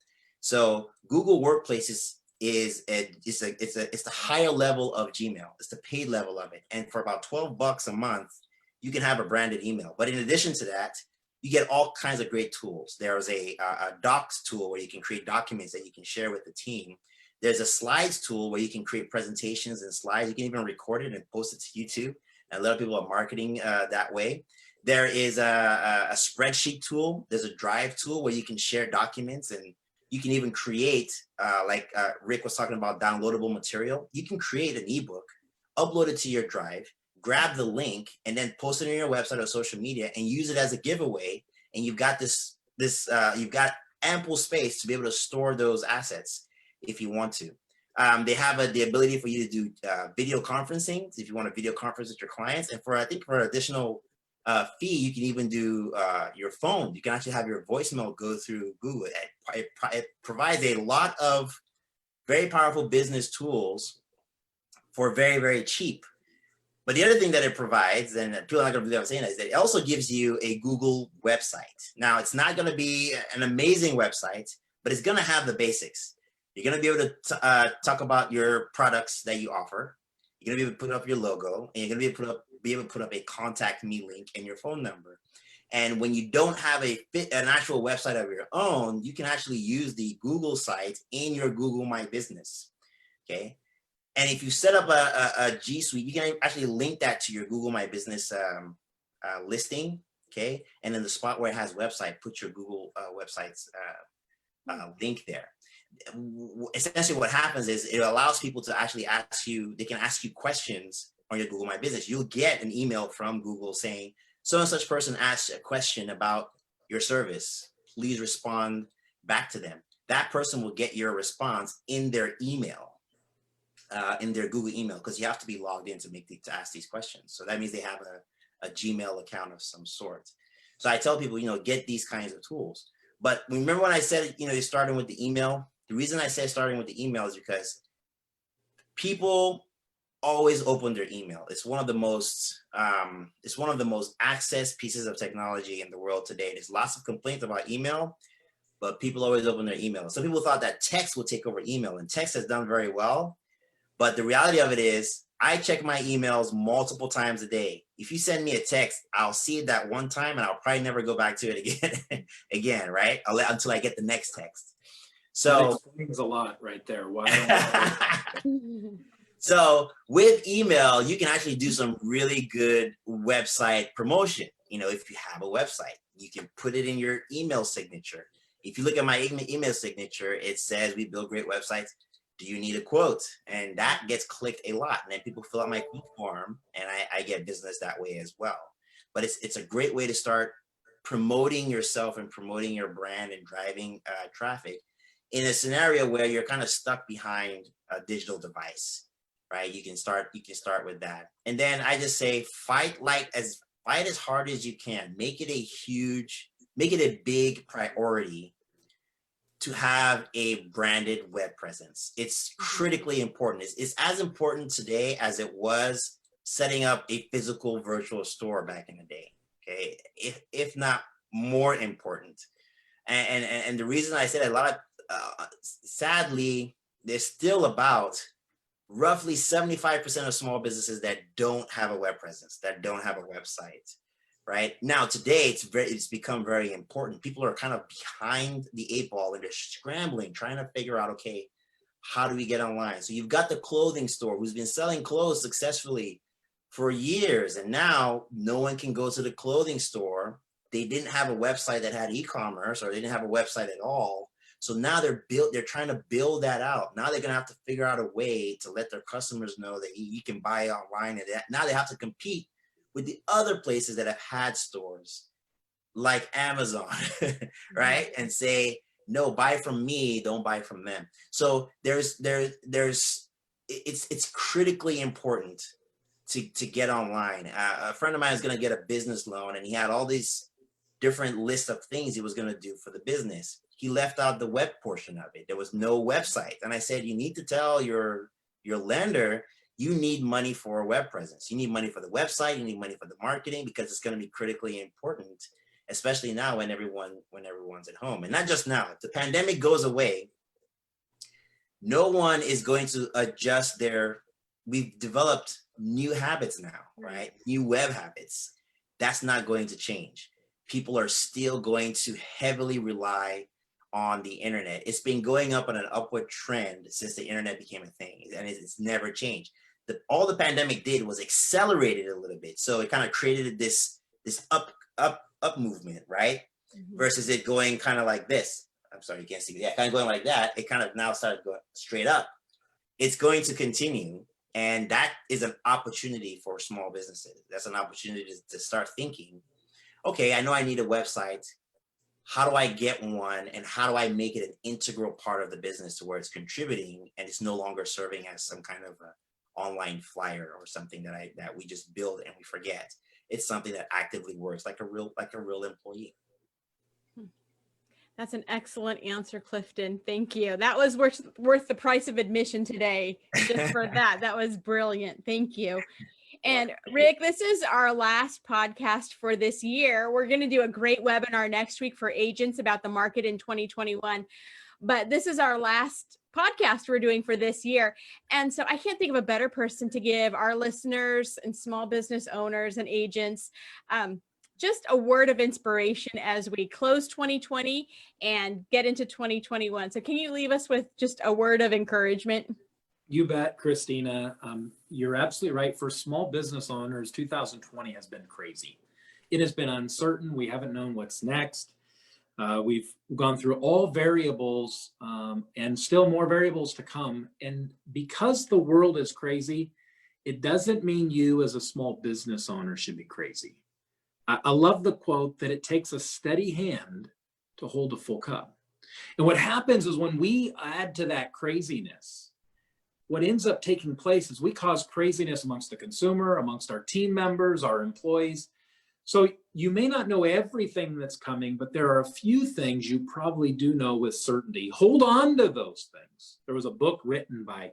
So Google Workplaces it's the higher level of Gmail. It's the paid level of it. And for about $12 a month, you can have a branded email. But in addition to that, you get all kinds of great tools. There's a docs tool where you can create documents that you can share with the team. There's a slides tool where you can create presentations and slides. You can even record it and post it to YouTube. And a lot of people are marketing that way. There is a spreadsheet tool. There's a drive tool where you can share documents, and you can even create, like Rick was talking about, downloadable material. You can create an ebook, upload it to your drive, grab the link, and then post it on your website or social media and use it as a giveaway. And you've got you've got ample space to be able to store those assets if you want to. They have the ability for you to do video conferencing if you want to video conference with your clients. And I think for additional fee, you can even do your phone. You can actually have your voicemail go through Google. It provides a lot of very powerful business tools for very, very cheap. But the other thing that it provides, and people are not going to believe what I'm saying, is that it also gives you a Google website. Now, it's not going to be an amazing website, but it's going to have the basics. You're going to be able to talk about your products that you offer. You're going to be able to put up your logo, and you're going to be able to put up a contact me link and your phone number. And when you don't have an actual website of your own, you can actually use the Google site in your Google My Business. Okay. And if you set up a G Suite, you can actually link that to your Google My Business listing. Okay. And in the spot where it has website, put your Google website's link there. Essentially what happens is it allows people to actually they can ask you questions on your Google My Business. You'll get an email from Google saying, so and such person asked a question about your service. Please respond back to them. That person will get your response in their email, in their Google email, because you have to be logged in to ask these questions. So that means they have a Gmail account of some sort. So I tell people, get these kinds of tools. But remember when I said, you're starting with the email? The reason I say starting with the email is because people always open their email. It's one of the most accessed pieces of technology in the world today. There's lots of complaints about email, but people always open their email. Some people thought that text would take over email, and text has done very well. But the reality of it is, I check my emails multiple times a day. If you send me a text, I'll see it that one time, and I'll probably never go back to it again, right? Until I get the next text. So that explains a lot right there. Why So with email, you can actually do some really good website promotion. If you have a website, you can put it in your email signature. If you look at my email signature, it says we build great websites. Do you need a quote? And that gets clicked a lot. And then people fill out my quote form, and I get business that way as well. But it's a great way to start promoting yourself and promoting your brand and driving traffic in a scenario where you're kind of stuck behind a digital device, right? You can start with that. And then I just say, fight as hard as you can. Make it a big priority to have a branded web presence. It's critically important. It's as important today as it was setting up a physical virtual store back in the day, okay? If not more important. And the reason I said a lot of, sadly, there's still about roughly 75% of small businesses that don't have a web presence, that don't have a website. Right now, today, it's become very important. People are kind of behind the 8 ball, and they're scrambling, trying to figure out, okay, how do we get online? So you've got the clothing store who's been selling clothes successfully for years, and now no one can go to the clothing store. They didn't have a website that had e-commerce, or they didn't have a website at all. So now they're trying to build that out. Now they're gonna have to figure out a way to let their customers know that you can buy online, and now they have to compete with the other places that have had stores like Amazon, right? And say, no, buy from me, don't buy from them. So it's critically important to get online. A friend of mine is going to get a business loan, and he had all these different lists of things he was going to do for the business. He left out the web portion of it. There was no website. And I said, you need to tell your lender, you need money for a web presence. You need money for the website. You need money for the marketing, because it's going to be critically important, especially now when everyone's at home. And not just now. If the pandemic goes away, no one is going to adjust we've developed new habits now, right? New web habits. That's not going to change. People are still going to heavily rely on the internet. It's been going up on an upward trend since the internet became a thing, and it's never changed. All the pandemic did was accelerate it a little bit. So it kind of created this up movement, right? Mm-hmm. Versus it going kind of like this. I'm sorry, you can't see me. Yeah, kind of going like that. It kind of now started going straight up. It's going to continue. And that is an opportunity for small businesses. That's an opportunity to start thinking, okay, I know I need a website. How do I get one? And how do I make it an integral part of the business to where it's contributing and it's no longer serving as some kind of a online flyer or something that we just build and we forget. It's something that actively works like a real employee. That's an excellent answer, Clifton. Thank you. That was worth the price of admission today. Just for that. That was brilliant. Thank you. And Rick, this is our last podcast for this year. We're going to do a great webinar next week for agents about the market in 2021. But this is our last podcast we're doing for this year. And so I can't think of a better person to give our listeners and small business owners and agents just a word of inspiration as we close 2020 and get into 2021. So can you leave us with just a word of encouragement? You bet, Christina. You're absolutely right. For small business owners, 2020 has been crazy. It has been uncertain. We haven't known what's next. We've gone through all variables and still more variables to come. And because the world is crazy, it doesn't mean you as a small business owner should be crazy. I love the quote that it takes a steady hand to hold a full cup. And what happens is when we add to that craziness, what ends up taking place is we cause craziness amongst the consumer, amongst our team members, our employees. So you may not know everything that's coming, but there are a few things you probably do know with certainty. Hold on to those things. There was a book written by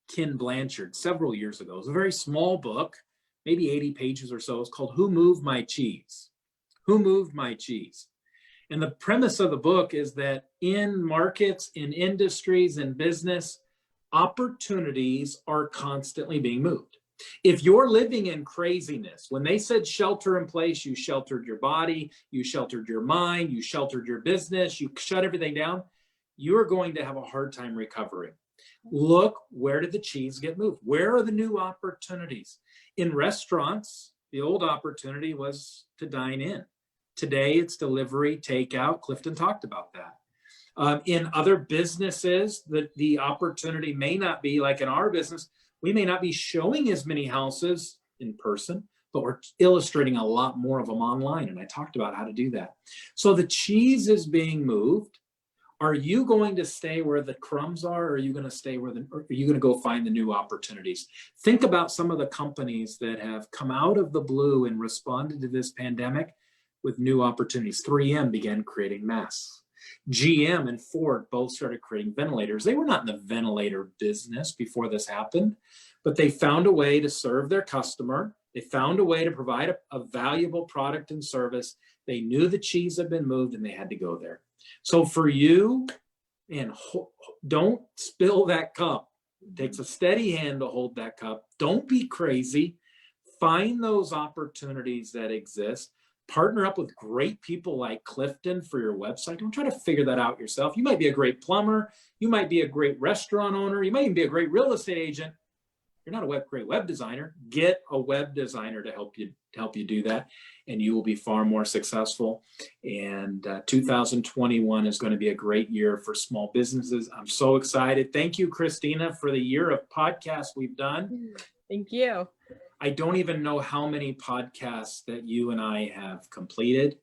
Ken Blanchard several years ago. It was a very small book, maybe 80 pages or so. It's called Who Moved My Cheese? Who Moved My Cheese? And the premise of the book is that in markets, in industries, in business, opportunities are constantly being moved. If you're living in craziness, when they said shelter in place, you sheltered your body, you sheltered your mind, you sheltered your business, you shut everything down, you're going to have a hard time recovering. Look, where did the cheese get moved? Where are the new opportunities? In restaurants, the old opportunity was to dine in. Today, it's delivery, takeout. Clifton talked about that. In other businesses, the opportunity may not be like in our business. We may not be showing as many houses in person, but we're illustrating a lot more of them online. And I talked about how to do that. So the cheese is being moved. Are you going to stay where the crumbs are, or are you going to stay or are you going to go find the new opportunities? Think about some of the companies that have come out of the blue and responded to this pandemic with new opportunities. 3M began creating masks. GM and Ford both started creating ventilators. They were not in the ventilator business before this happened, but they found a way to serve their customer. They found a way to provide a valuable product and service. They knew the cheese had been moved and they had to go there. So for you, man, don't spill that cup. It takes a steady hand to hold that cup. Don't be crazy. Find those opportunities that exist. Partner up with great people like Clifton for your website. Don't try to figure that out yourself. You might be a great plumber. You might be a great restaurant owner. You might even be a great real estate agent. You're not a great web designer. Get a web designer to help you do that, and you will be far more successful. And 2021 is going to be a great year for small businesses. I'm so excited. Thank you, Christina, for the year of podcasts we've done. Thank you. I don't even know how many podcasts that you and I have completed,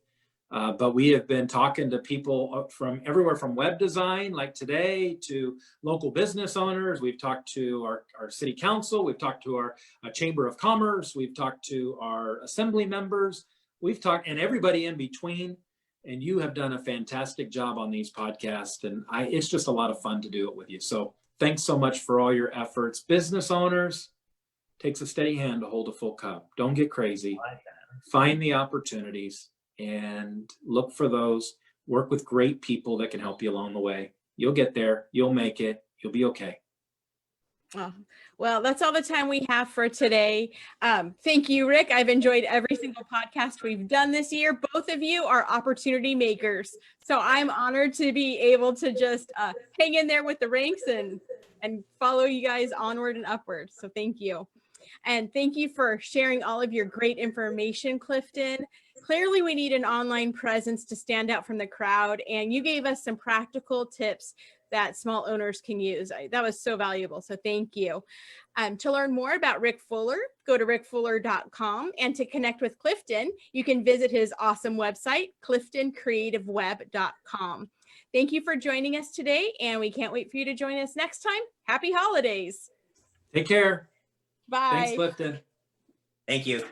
but we have been talking to people from everywhere from web design, like today, to local business owners. We've talked to our city council. We've talked to our chamber of commerce. We've talked to our assembly members. We've talked, and everybody in between. And you have done a fantastic job on these podcasts. And it's just a lot of fun to do it with you. So thanks so much for all your efforts. Business owners, takes a steady hand to hold a full cup. Don't get crazy. Find the opportunities and look for those. Work with great people that can help you along the way. You'll get there. You'll make it. You'll be okay. Oh, well, that's all the time we have for today. Thank you, Rick. I've enjoyed every single podcast we've done this year. Both of you are opportunity makers. So I'm honored to be able to just hang in there with the ranks and follow you guys onward and upward. So thank you. And thank you for sharing all of your great information, Clifton. Clearly, we need an online presence to stand out from the crowd. And you gave us some practical tips that small owners can use. That was so valuable. So thank you. To learn more about Rick Fuller, go to rickfuller.com. And to connect with Clifton, you can visit his awesome website, cliftoncreativeweb.com. Thank you for joining us today. And we can't wait for you to join us next time. Happy holidays. Take care. Bye. Thanks, Clifton. Thank you.